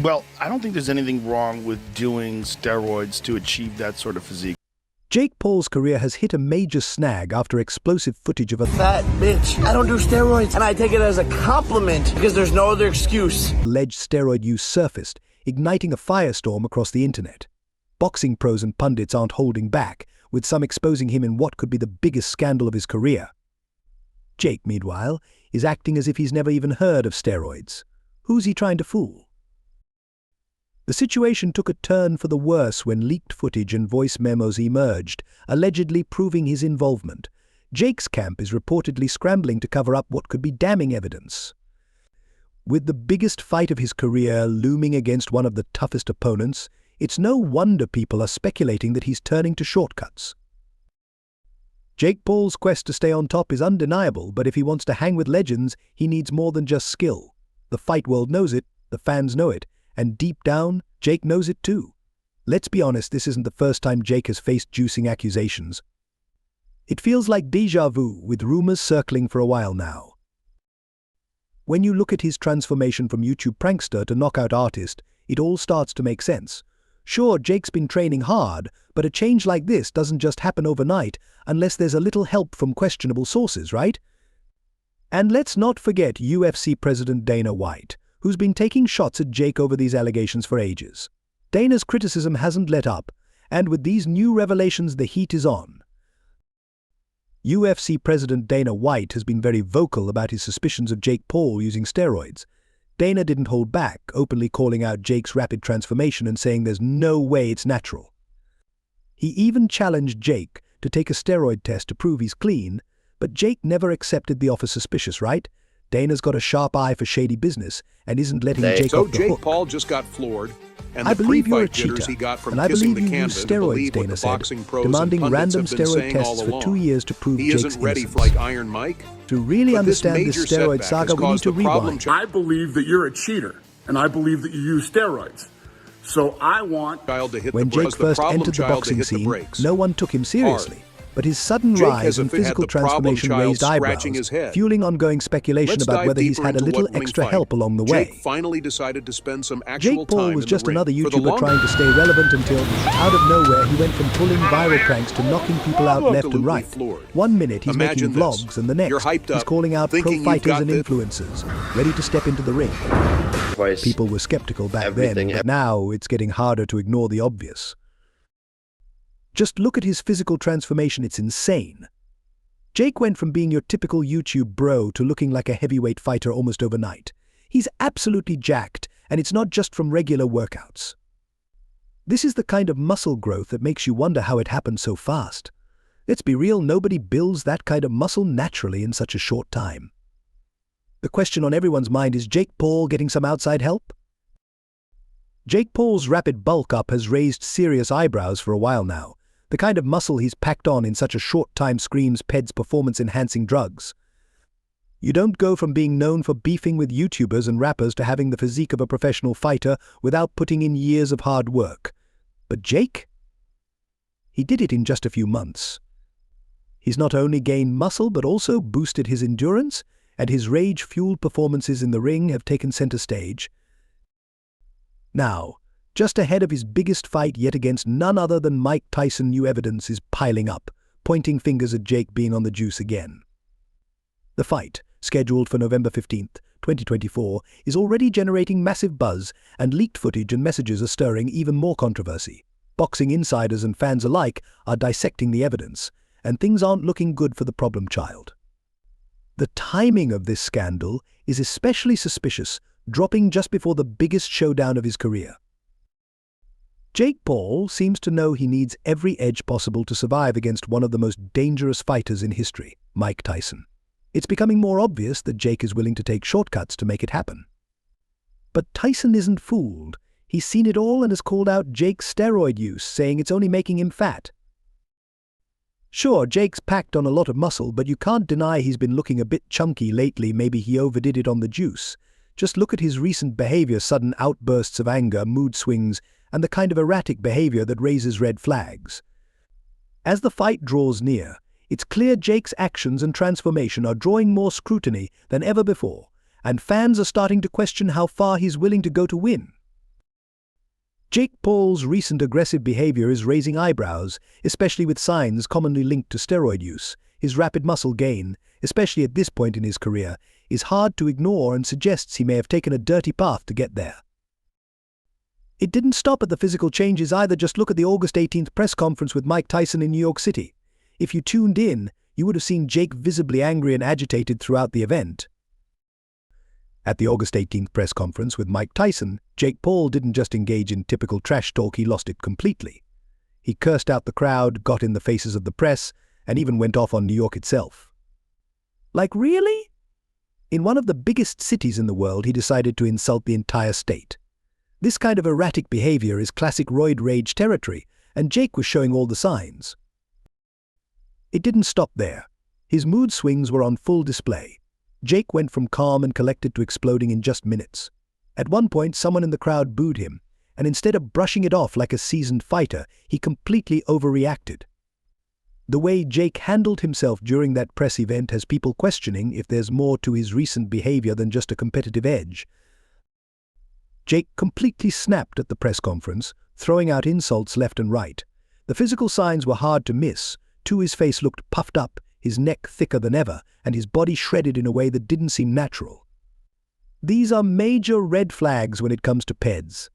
Well, I don't think there's anything wrong with doing steroids to achieve that sort of physique. Jake Paul's career has hit a major snag after explosive footage of a fat bitch. I don't do steroids, and I take it as a compliment because there's no other excuse. Alleged steroid use surfaced, igniting a firestorm across the internet. Boxing pros and pundits aren't holding back, with some exposing him in what could be the biggest scandal of his career. Jake, meanwhile, is acting as if he's never even heard of steroids. Who's he trying to fool? The situation took a turn for the worse when leaked footage and voice memos emerged, allegedly proving his involvement. Jake's camp is reportedly scrambling to cover up what could be damning evidence. With the biggest fight of his career looming against one of the toughest opponents, it's no wonder people are speculating that he's turning to shortcuts. Jake Paul's quest to stay on top is undeniable, but if he wants to hang with legends, he needs more than just skill. The fight world knows it, the fans know it, and deep down, Jake knows it too. Let's be honest, this isn't the first time Jake has faced juicing accusations. It feels like déjà vu, with rumors circling for a while now. When you look at his transformation from YouTube prankster to knockout artist, it all starts to make sense. Sure, Jake's been training hard, but a change like this doesn't just happen overnight unless there's a little help from questionable sources, right? And let's not forget UFC President Dana White, who's been taking shots at Jake over these allegations for ages. Dana's criticism hasn't let up, and with these new revelations the heat is on. UFC President Dana White has been very vocal about his suspicions of Jake Paul using steroids. Dana didn't hold back, openly calling out Jake's rapid transformation and saying there's no way it's natural. He even challenged Jake to take a steroid test to prove he's clean, but Jake never accepted the offer. Suspicious, right? Dana's got a sharp eye for shady business and isn't letting Jake off the hook. So Jake Paul just got floored, and I the believe you're a pre-fight jitters cheater, he got from and I kissing believe the you use canvas steroids, Dana said, demanding random steroid tests for 2 years to prove he Jake's isn't ready innocence. for like Iron Mike. To really But understand this major steroid setback saga, has we need caused to the problem rewind. I believe that you're a cheater, and I believe that you use steroids. So I want... When Jake first entered the boxing scene, no one took him seriously. But his sudden rise in physical transformation raised eyebrows, fueling ongoing speculation about whether he's had a little extra help along the way. Jake finally decided to spend some actual Jake Paul time was in just the ring. another YouTuber trying to stay relevant until, out of nowhere, he went from pulling viral pranks to knocking people out left and right. One minute he's making vlogs, and the next he's calling out pro fighters and influencers, ready to step into the ring. People were skeptical back then, but now it's getting harder to ignore the obvious. Just look at his physical transformation, it's insane. Jake went from being your typical YouTube bro to looking like a heavyweight fighter almost overnight. He's absolutely jacked, and it's not just from regular workouts. This is the kind of muscle growth that makes you wonder how it happened so fast. Let's be real, nobody builds that kind of muscle naturally in such a short time. The question on everyone's mind is Jake Paul getting some outside help? Jake Paul's rapid bulk up has raised serious eyebrows for a while now. The kind of muscle he's packed on in such a short time screams PED's performance-enhancing drugs. You don't go from being known for beefing with YouTubers and rappers to having the physique of a professional fighter without putting in years of hard work. But Jake? He did it in just a few months. He's not only gained muscle but also boosted his endurance, and his rage-fueled performances in the ring have taken center stage. Now, just ahead of his biggest fight yet against none other than Mike Tyson, new evidence is piling up, pointing fingers at Jake being on the juice again. The fight, scheduled for November 15th, 2024, is already generating massive buzz, and leaked footage and messages are stirring even more controversy. Boxing insiders and fans alike are dissecting the evidence, and things aren't looking good for the problem child. The timing of this scandal is especially suspicious, dropping just before the biggest showdown of his career. Jake Paul seems to know he needs every edge possible to survive against one of the most dangerous fighters in history, Mike Tyson. It's becoming more obvious that Jake is willing to take shortcuts to make it happen. But Tyson isn't fooled. He's seen it all and has called out Jake's steroid use, saying it's only making him fat. Sure, Jake's packed on a lot of muscle, but you can't deny he's been looking a bit chunky lately. Maybe he overdid it on the juice. Just look at his recent behavior, sudden outbursts of anger, mood swings, and the kind of erratic behavior that raises red flags. As the fight draws near, it's clear Jake's actions and transformation are drawing more scrutiny than ever before, and fans are starting to question how far he's willing to go to win. Jake Paul's recent aggressive behavior is raising eyebrows, especially with signs commonly linked to steroid use. His rapid muscle gain, especially at this point in his career, is hard to ignore and suggests he may have taken a dirty path to get there. It didn't stop at the physical changes either. Just look at the August 18th press conference with Mike Tyson in New York City. If you tuned in, you would have seen Jake visibly angry and agitated throughout the event. At the August 18th press conference with Mike Tyson, Jake Paul didn't just engage in typical trash talk, he lost it completely. He cursed out the crowd, got in the faces of the press, and even went off on New York itself. Like, really? In one of the biggest cities in the world, he decided to insult the entire state. This kind of erratic behavior is classic roid rage territory, and Jake was showing all the signs. It didn't stop there. His mood swings were on full display. Jake went from calm and collected to exploding in just minutes. At one point, someone in the crowd booed him, and instead of brushing it off like a seasoned fighter, he completely overreacted. The way Jake handled himself during that press event has people questioning if there's more to his recent behavior than just a competitive edge. Jake completely snapped at the press conference, throwing out insults left and right. The physical signs were hard to miss. Too, his face looked puffed up, his neck thicker than ever, and his body shredded in a way that didn't seem natural. These are major red flags when it comes to PEDs.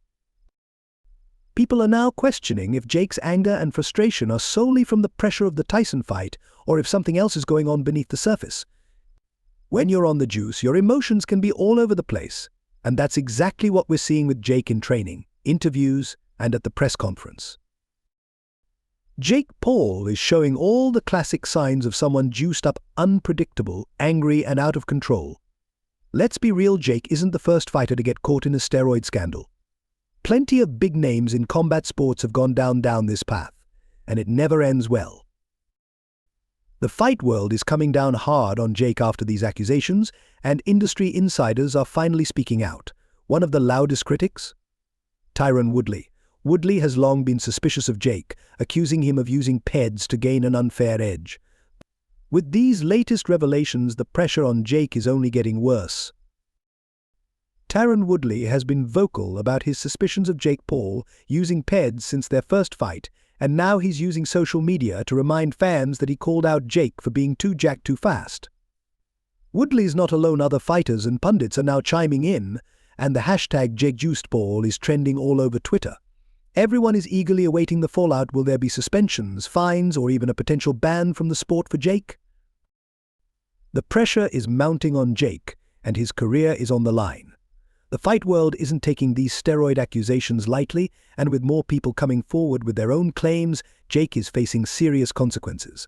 People are now questioning if Jake's anger and frustration are solely from the pressure of the Tyson fight or if something else is going on beneath the surface. When you're on the juice, your emotions can be all over the place, and that's exactly what we're seeing with Jake in training, interviews, and at the press conference. Jake Paul is showing all the classic signs of someone juiced up, unpredictable, angry, and out of control. Let's be real, Jake isn't the first fighter to get caught in a steroid scandal. Plenty of big names in combat sports have gone down this path, and it never ends well. The fight world is coming down hard on Jake after these accusations, and industry insiders are finally speaking out. One of the loudest critics? Tyron Woodley. Woodley has long been suspicious of Jake, accusing him of using PEDs to gain an unfair edge. With these latest revelations, the pressure on Jake is only getting worse. Tyron Woodley has been vocal about his suspicions of Jake Paul using PEDs since their first fight, and now he's using social media to remind fans that he called out Jake for being too jacked too fast. Woodley's not alone. Other fighters and pundits are now chiming in, and the hashtag JakeJuicedPaul is trending all over Twitter. Everyone is eagerly awaiting the fallout. Will there be suspensions, fines, or even a potential ban from the sport for Jake? The pressure is mounting on Jake, and his career is on the line. The fight world isn't taking these steroid accusations lightly, and with more people coming forward with their own claims, Jake is facing serious consequences.